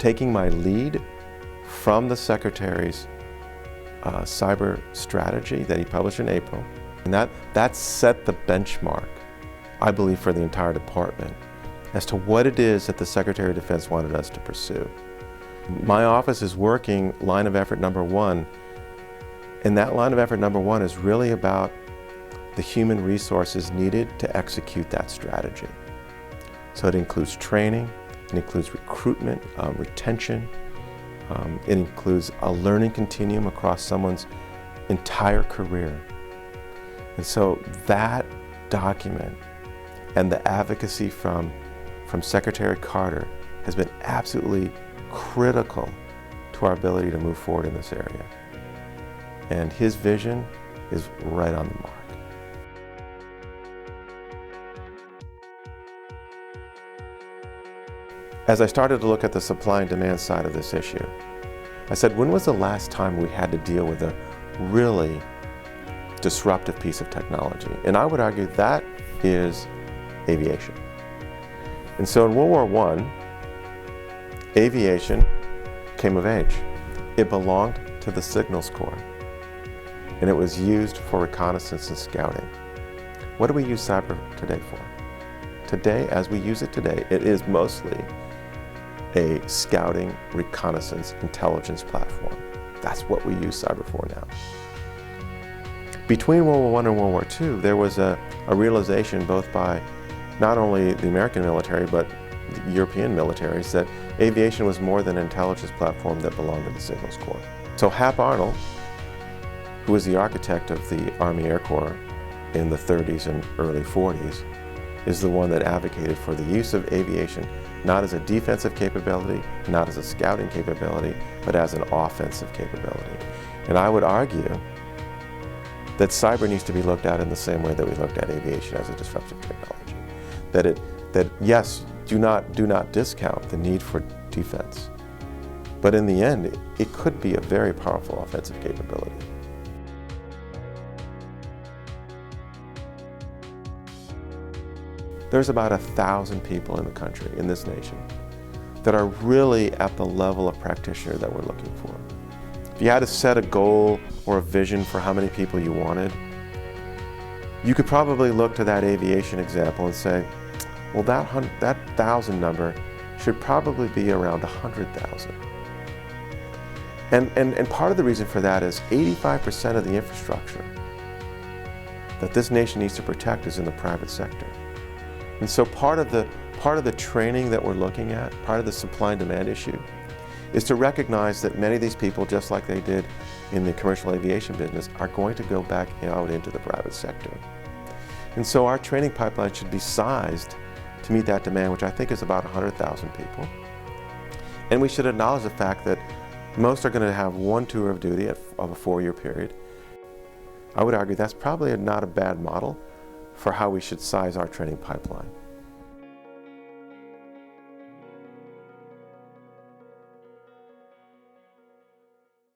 taking my lead from the Secretary's cyber strategy that he published in April. And that set the benchmark, I believe, for the entire department as to what it is that the Secretary of Defense wanted us to pursue. My office is working line of effort number 1, and that line of effort number 1 is really about the human resources needed to execute that strategy. So it includes training, it includes recruitment, retention, it includes a learning continuum across someone's entire career. And so that document and the advocacy from Secretary Carter has been absolutely critical to our ability to move forward in this area. And his vision is right on the mark. As I started to look at the supply and demand side of this issue, I said, when was the last time we had to deal with a really disruptive piece of technology? And I would argue that is aviation. And so in World War I, aviation came of age. It belonged to the Signals Corps, and it was used for reconnaissance and scouting. What do we use cyber today for? Today, as we use it today, it is mostly a scouting, reconnaissance, intelligence platform. That's what we use cyber for now. Between World War I and World War II, there was a realization both by not only the American military, but the European militaries, that aviation was more than an intelligence platform that belonged to the Signals Corps. So Hap Arnold, who was the architect of the Army Air Corps in the 30s and early 40s, is the one that advocated for the use of aviation not as a defensive capability, not as a scouting capability, but as an offensive capability. And I would argue that cyber needs to be looked at in the same way that we looked at aviation as a disruptive technology. That yes, do not discount the need for defense, but in the end, it could be a very powerful offensive capability. There's about 1,000 people in the country, in this nation, that are really at the level of practitioner that we're looking for. If you had to set a goal or a vision for how many people you wanted, you could probably look to that aviation example and say, well, that 1,000 number should probably be around 100,000. And part of the reason for that is 85% of the infrastructure that this nation needs to protect is in the private sector. And so part of the training that we're looking at, part of the supply and demand issue, is to recognize that many of these people, just like they did in the commercial aviation business, are going to go back out into the private sector. And so our training pipeline should be sized to meet that demand, which I think is about 100,000 people. And we should acknowledge the fact that most are going to have one tour of duty of a 4-year period. I would argue that's probably not a bad model for how we should size our training pipeline.